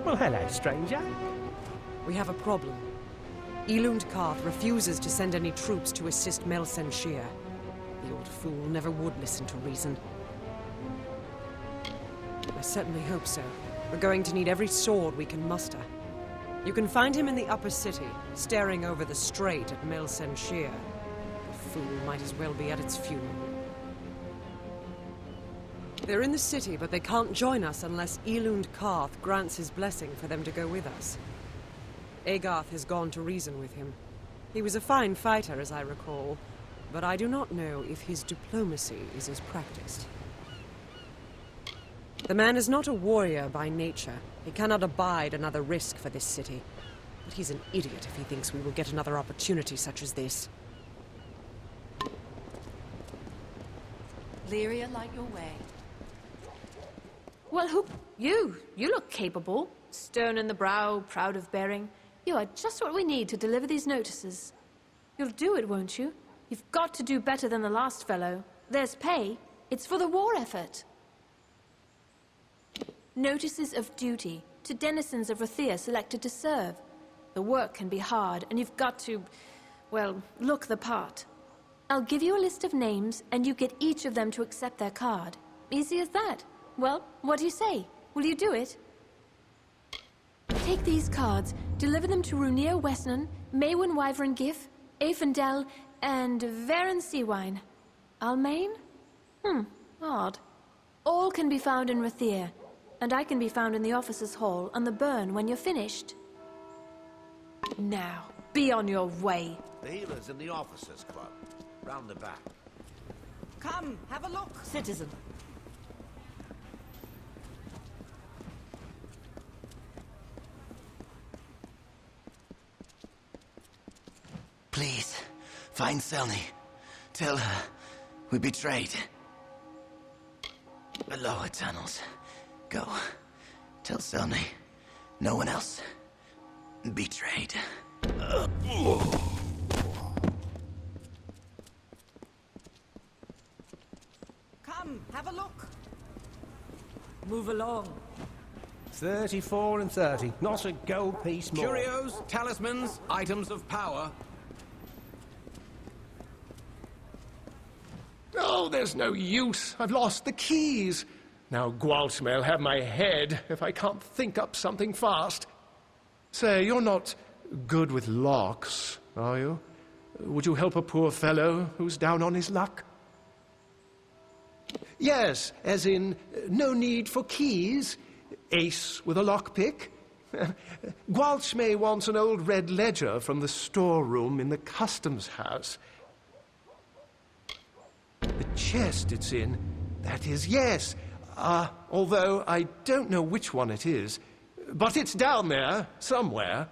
Well, hello, stranger. We have a problem. Elund Karth refuses to send any troops to assist Melsen Shir. The old fool never would listen to reason. I certainly hope so. We're going to need every sword we can muster. You can find him in the upper city, staring over the strait at Melsen Shir. The fool might as well be at its funeral. They're in the city, but they can't join us unless Elund Karth grants his blessing for them to go with us. Agarth has gone to reason with him. He was a fine fighter, as I recall, but I do not know if his diplomacy is as practiced. The man is not a warrior by nature. He cannot abide another risk for this city. But he's an idiot if he thinks we will get another opportunity such as this. Lyria, light your way. Well, who? You look capable. Stern in the brow, proud of bearing. You are just what we need to deliver these notices. You'll do it, won't you? You've got to do better than the last fellow. There's pay. It's for the war effort. Notices of duty to denizens of Rathia selected to serve. The work can be hard, and you've got to, well, look the part. I'll give you a list of names, and you get each of them to accept their card. Easy as that. Well, what do you say? Will you do it? Take these cards, deliver them to Runir Westnon, Maywin Wyvern Gif, Afendel, and Varen Seawine. Almain? Odd. All can be found in Rathir, and I can be found in the officers' hall on the burn when you're finished. Now, be on your way. The healer's in the officers' club, round the back. Come, have a look, citizen. Please, find Selny. Tell her we betrayed. The lower tunnels. Go. Tell Selny. No one else. Betrayed. Come, have a look. Move along. 34 and 30. Not a gold piece more. Curios, talismans, items of power. Oh, there's no use. I've lost the keys. Now Gwalch may'll have my head if I can't think up something fast. Say, you're not good with locks, are you? Would you help a poor fellow who's down on his luck? Yes, as in, no need for keys. Ace with a lockpick. Gwalchmay wants an old red ledger from the storeroom in the customs house. The chest it's in, that is, yes. Although I don't know which one it is. But it's down there, somewhere.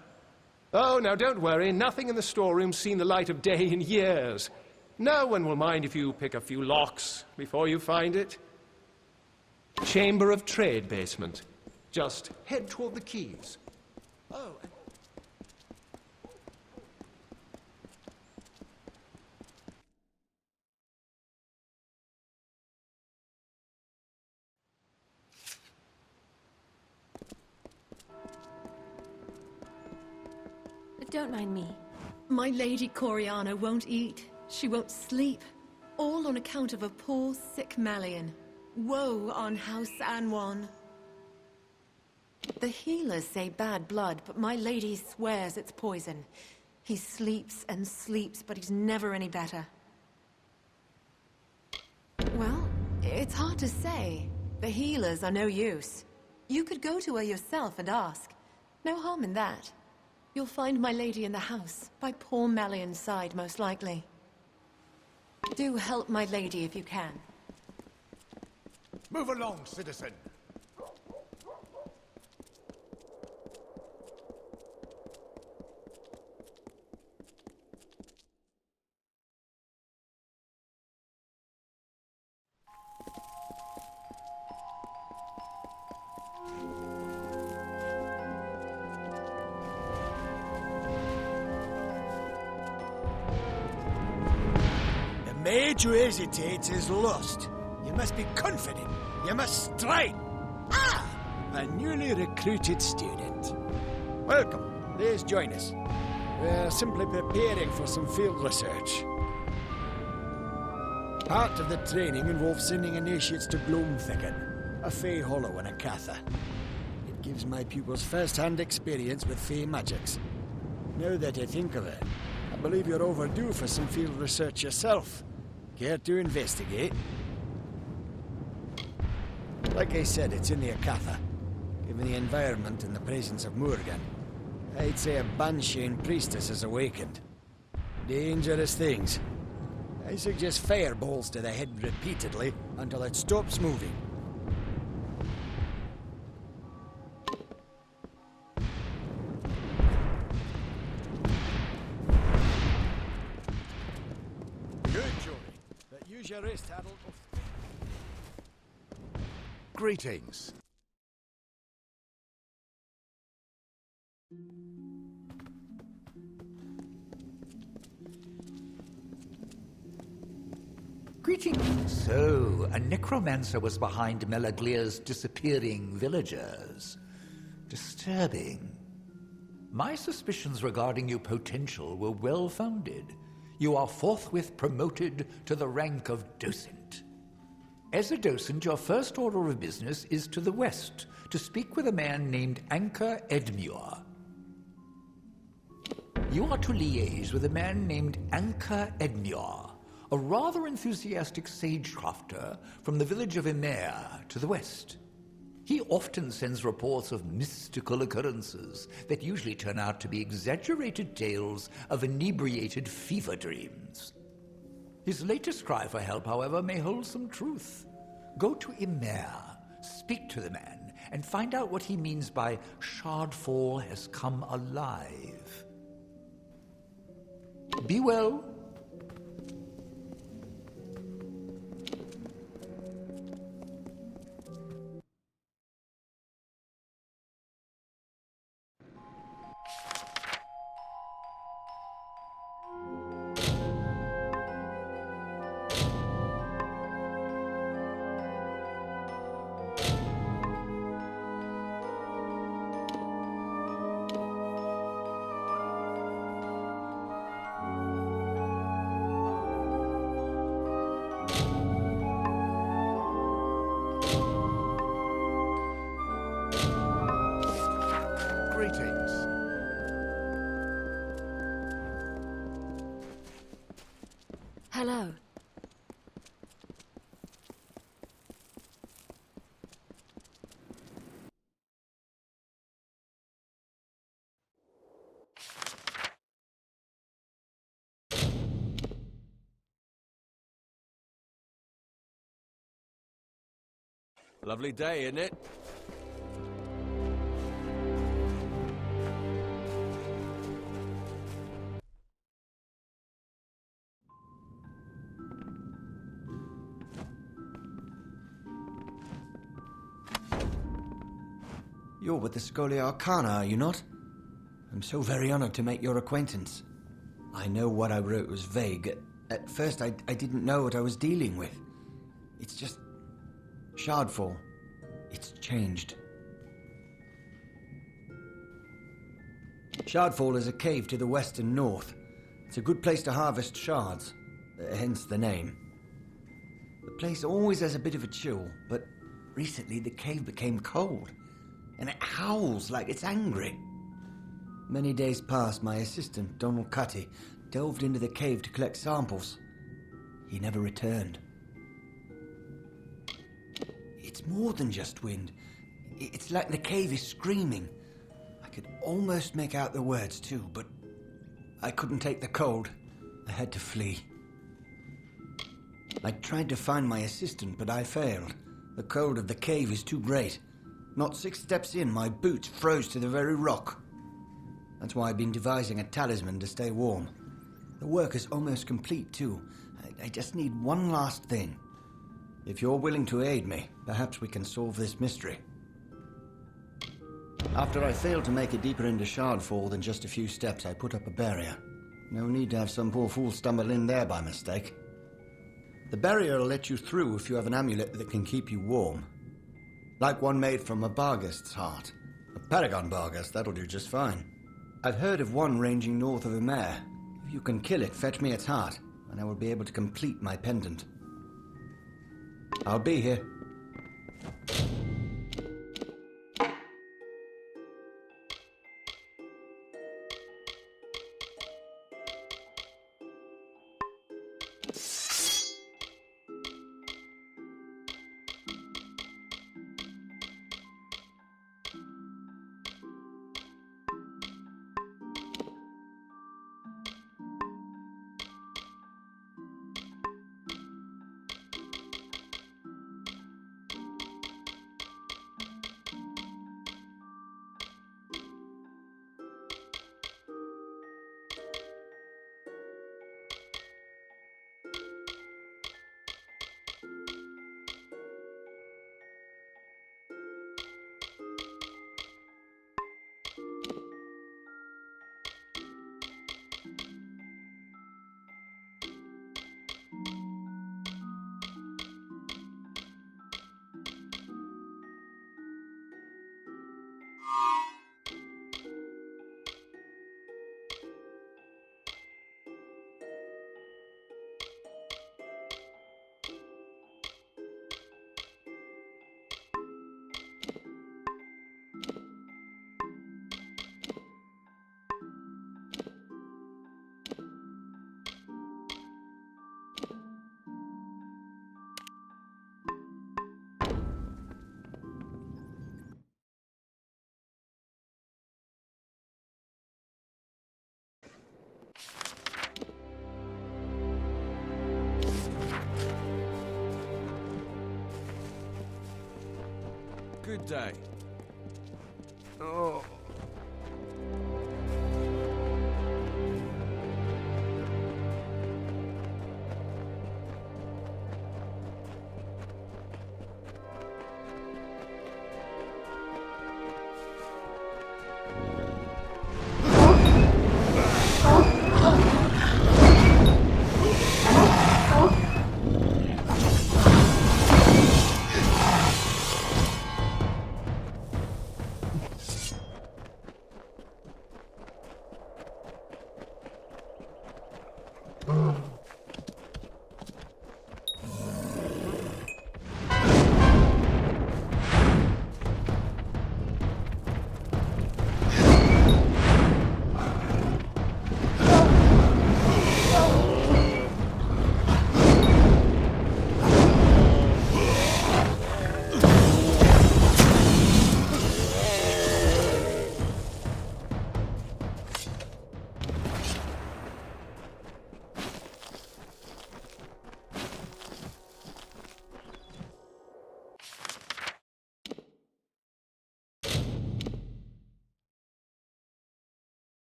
Oh, now don't worry, nothing in the storeroom's seen the light of day in years. No one will mind if you pick a few locks before you find it. Chamber of Trade basement. Just head toward the keys. Oh. Don't mind me. My Lady Coriana won't eat. She won't sleep. All on account of a poor, sick Malian. Woe on House Anwan. The healers say bad blood, but my lady swears it's poison. He sleeps and sleeps, but he's never any better. Well, it's hard to say. The healers are no use. You could go to her yourself and ask. No harm in that. You'll find my lady in the house, by poor Malian's side, most likely. Do help my lady if you can. Move along, citizen. Made you hesitate is lust. You must be confident. You must strike. Ah! a newly recruited student. Welcome. Please join us. We're simply preparing for some field research. Part of the training involves sending initiates to Gloamthicken, a Fey Hollow and a Catha. It gives my pupils first-hand experience with Fey magics. Now that I think of it, I believe you're overdue for some field research yourself. Care to investigate? Like I said, it's in the Akatha. Given the environment and the presence of Morgan, I'd say a Banshane priestess has awakened. Dangerous things. I suggest fireballs to the head repeatedly until it stops moving. Good, Jory. But use your wrist handle. Greetings. Greetings. So, a necromancer was behind Melaglia's disappearing villagers. Disturbing. My suspicions regarding your potential were well-founded. You are forthwith promoted to the rank of docent. As a docent, your first order of business is to the west, to speak with a man named Anka Edmure. You are to liaise with a man named Anka Edmure, a rather enthusiastic sagecrafter from the village of Emer to the west. He often sends reports of mystical occurrences that usually turn out to be exaggerated tales of inebriated fever dreams. His latest cry for help, however, may hold some truth. Go to Emer, speak to the man, and find out what he means by Shardfall has come alive. Be well. Greetings. Hello. Lovely day, isn't it? You're with the Scholia Arcana, are you not? I'm so very honored to make your acquaintance. I know what I wrote was vague. At first, I didn't know what I was dealing with. It's just... Shardfall. It's changed. Shardfall is a cave to the west and north. It's a good place to harvest shards, hence the name. The place always has a bit of a chill, but recently the cave became cold. And it howls like it's angry. Many days past, my assistant, Donald Cutty, delved into the cave to collect samples. He never returned. It's more than just wind. It's like the cave is screaming. I could almost make out the words too, but I couldn't take the cold. I had to flee. I tried to find my assistant, but I failed. The cold of the cave is too great. Not 6 steps in, my boots froze to the very rock. That's why I've been devising a talisman to stay warm. The work is almost complete, too. I just need one last thing. If you're willing to aid me, perhaps we can solve this mystery. After I failed to make it deeper into Shardfall than just a few steps, I put up a barrier. No need to have some poor fool stumble in there by mistake. The barrier will let you through if you have an amulet that can keep you warm. Like one made from a Barghest's heart. A Paragon Barghest, that'll do just fine. I've heard of one ranging north of Umair. If you can kill it, fetch me its heart, and I will be able to complete my pendant. I'll be here. Good day. Oh.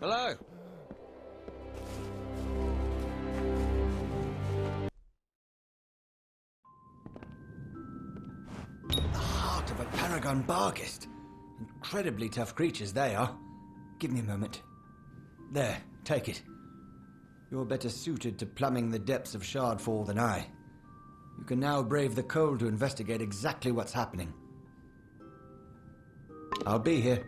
Hello. The heart of a Paragon Barghest. Incredibly tough creatures they are. Give me a moment. There, take it. You're better suited to plumbing the depths of Shardfall than I. You can now brave the cold to investigate exactly what's happening. I'll be here.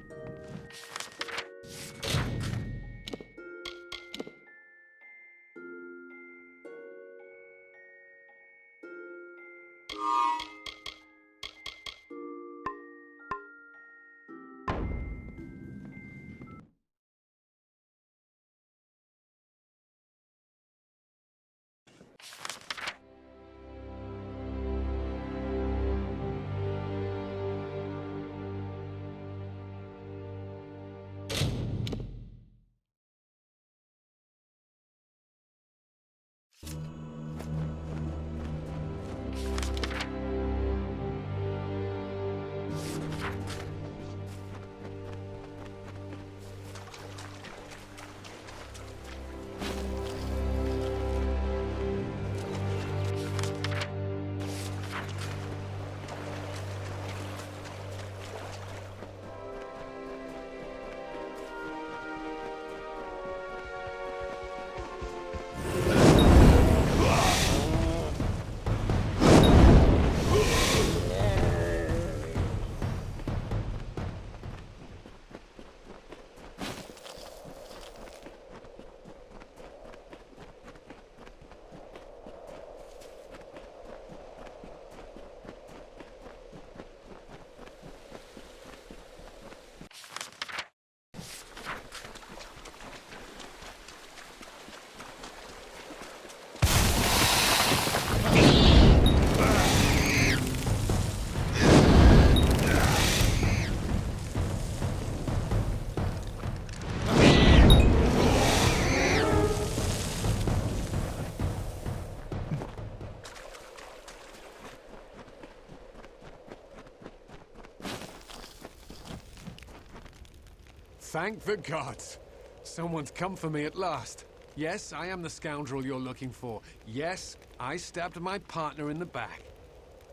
Thank the gods. Someone's come for me at last. Yes, I am the scoundrel you're looking for. Yes, I stabbed my partner in the back.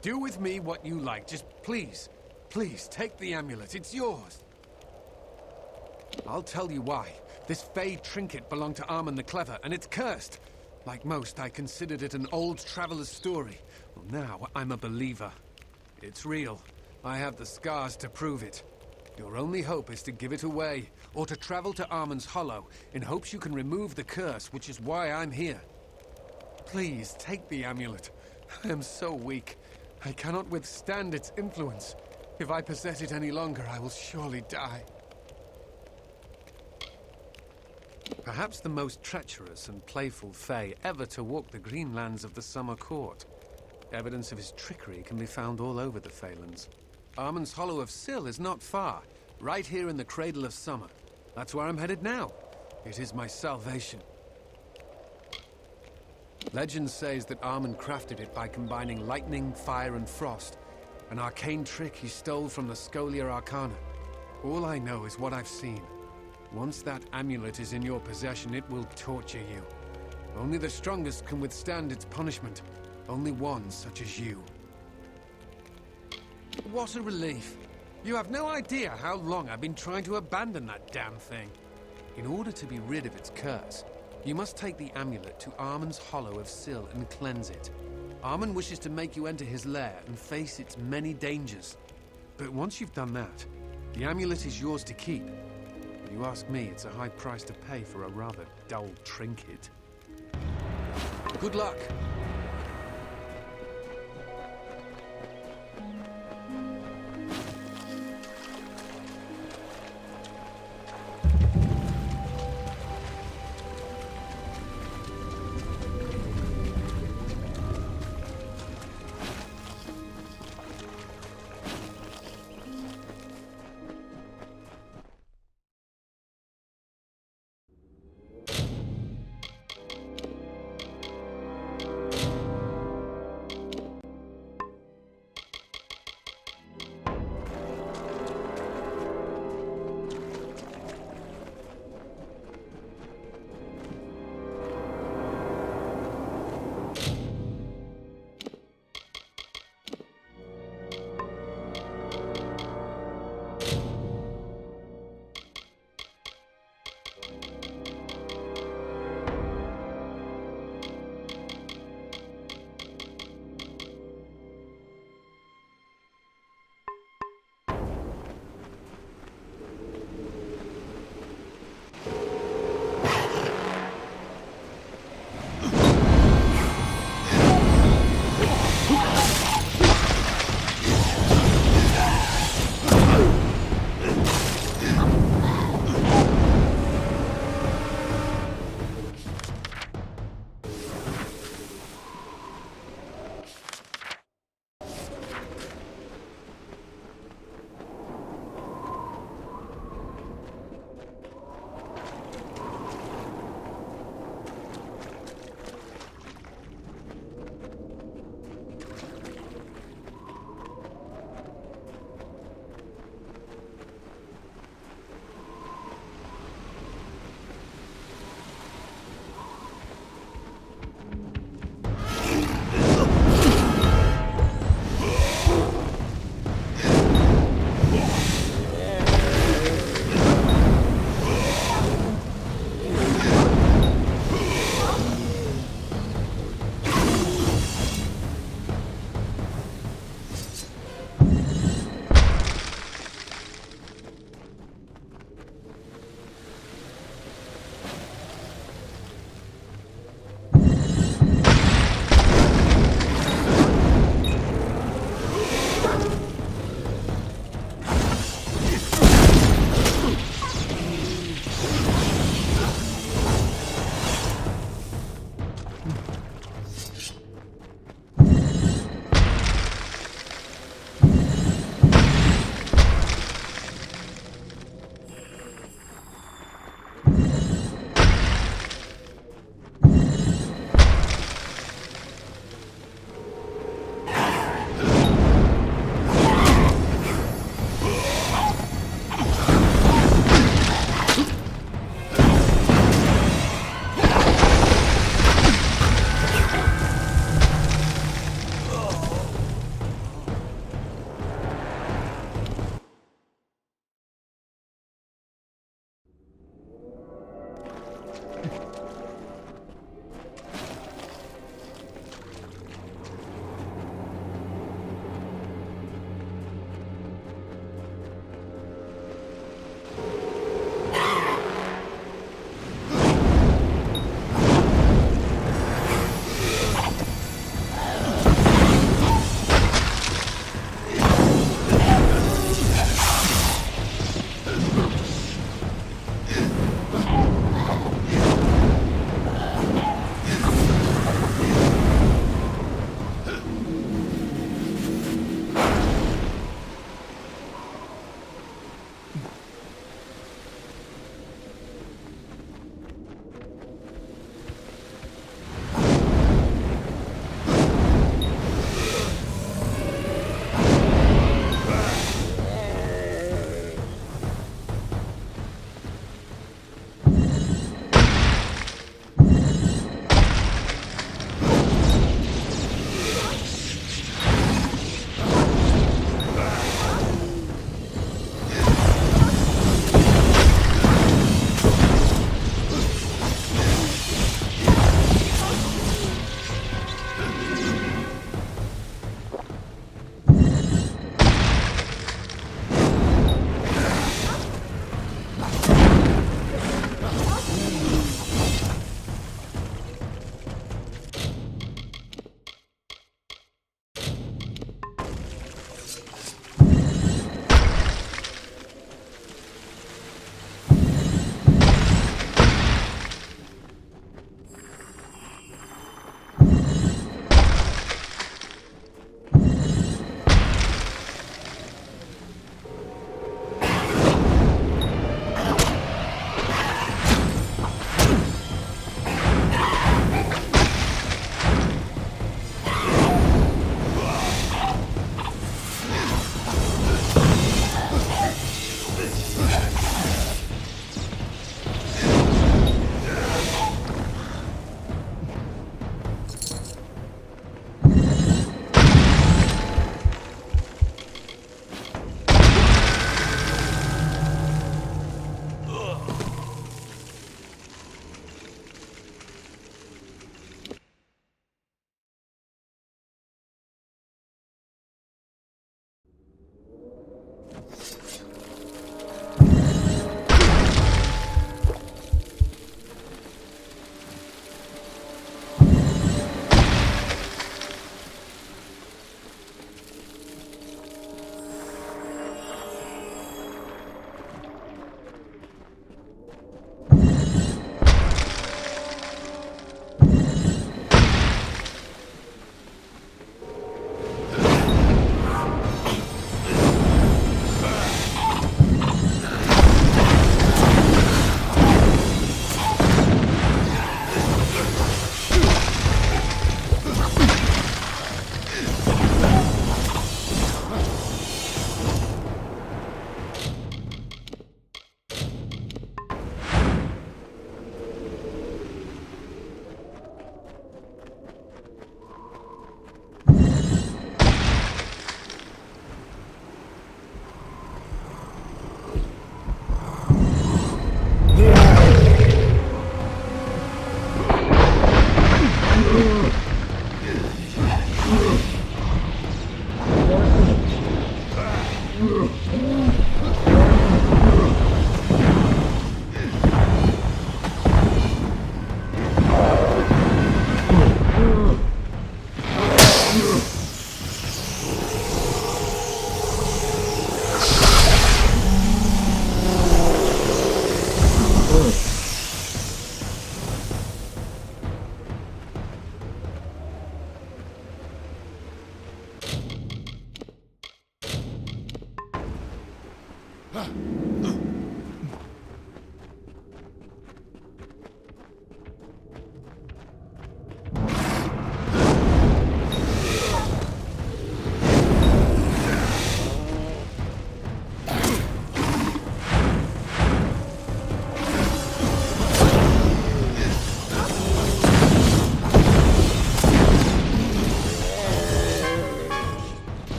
Do with me what you like. Just please, please, take the amulet. It's yours. I'll tell you why. This Fey trinket belonged to Armand the Clever, and it's cursed. Like most, I considered it an old traveler's story. Well, now I'm a believer. It's real. I have the scars to prove it. Your only hope is to give it away, or to travel to Armand's Hollow, in hopes you can remove the curse, which is why I'm here. Please, take the amulet. I am so weak. I cannot withstand its influence. If I possess it any longer, I will surely die. Perhaps the most treacherous and playful Fey ever to walk the green lands of the Summer Court. Evidence of his trickery can be found all over the Phalanx. Armand's Hollow of Syl is not far, right here in the Cradle of Summer. That's where I'm headed now. It is my salvation. Legend says that Armand crafted it by combining lightning, fire, and frost, an arcane trick he stole from the Scholia Arcana. All I know is what I've seen. Once that amulet is in your possession, it will torture you. Only the strongest can withstand its punishment. Only one such as you. What a relief. You have no idea how long I've been trying to abandon that damn thing. In order to be rid of its curse, you must take the amulet to Armand's Hollow of Syl and cleanse it. Armand wishes to make you enter his lair and face its many dangers. But once you've done that, the amulet is yours to keep. If you ask me, it's a high price to pay for a rather dull trinket. Good luck.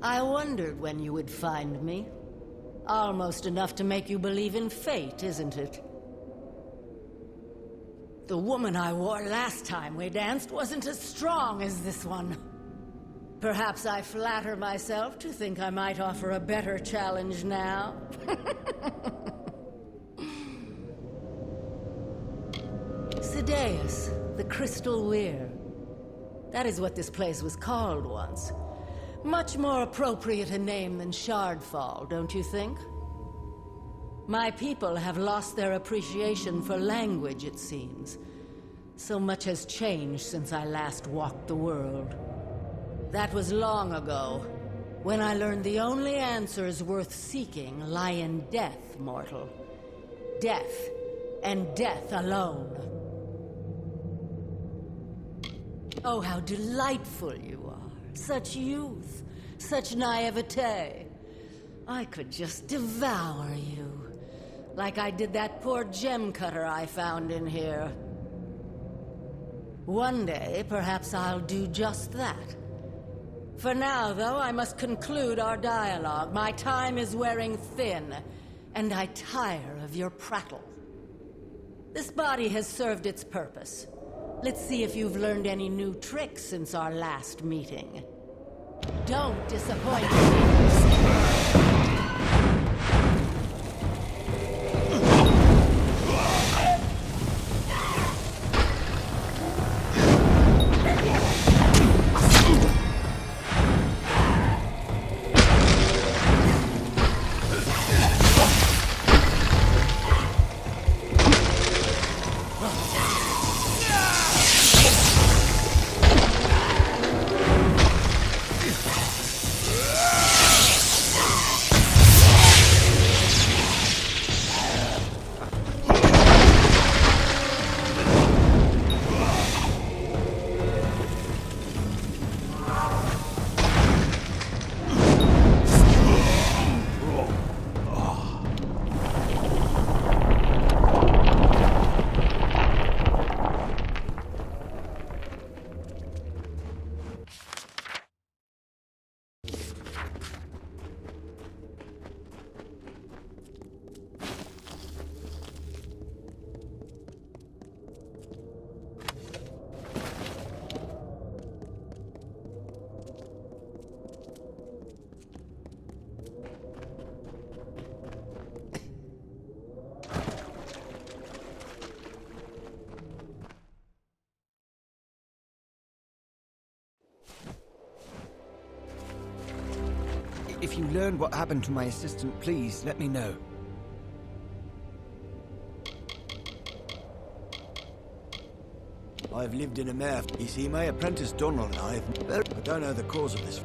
I wondered when you would find me. Almost enough to make you believe in fate, isn't it? The woman I wore last time we danced wasn't as strong as this one. Perhaps I flatter myself to think I might offer a better challenge now. Sideus, the Crystal Weir. That is what this place was called once. Much more appropriate a name than Shardfall, don't you think? My people have lost their appreciation for language, it seems. So much has changed since I last walked the world. That was long ago, when I learned the only answers worth seeking lie in death, mortal. Death, and death alone. Oh, how delightful you are. Such youth, such naivete. I could just devour you. Like I did that poor gem cutter I found in here. One day, perhaps I'll do just that. For now, though, I must conclude our dialogue. My time is wearing thin, and I tire of your prattle. This body has served its purpose. Let's see if you've learned any new tricks since our last meeting. Don't disappoint me. If you learn what happened to my assistant, please let me know. I've lived in a mare. You see, my apprentice Donald and I don't know the cause of this.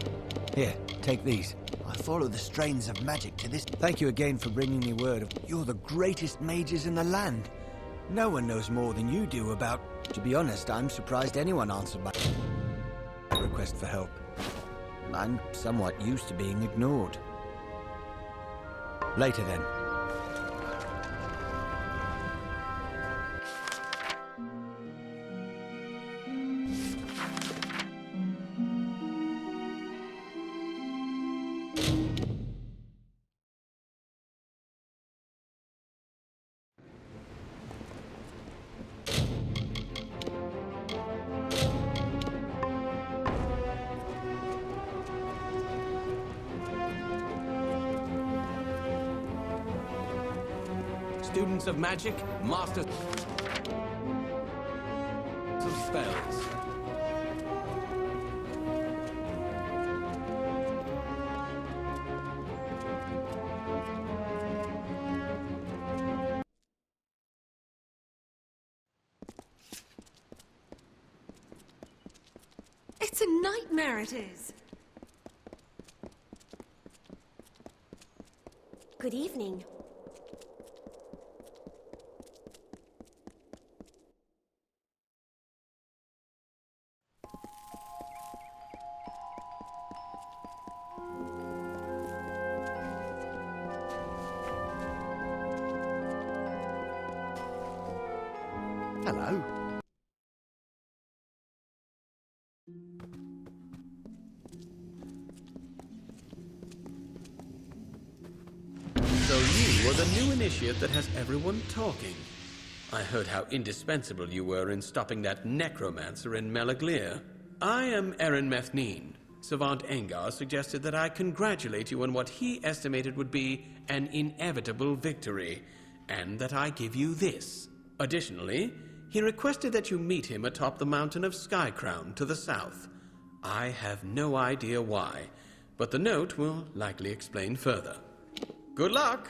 Here, take these. I follow the strains of magic to this. Thank you again for bringing me word of... You're the greatest mages in the land. No one knows more than you do about... To be honest, I'm surprised anyone answered my request for help. I'm somewhat used to being ignored. Later then. Students of magic, masters of spells. It's a nightmare, it is. Good evening. Hello. you are the new initiate that has everyone talking. I heard how indispensable you were in stopping that necromancer in Melaglir. I am Eren Methnine. Savant Engar suggested that I congratulate you on what he estimated would be an inevitable victory, and that I give you this. Additionally, he requested that you meet him atop the mountain of Skycrown to the south. I have no idea why, but the note will likely explain further. Good luck!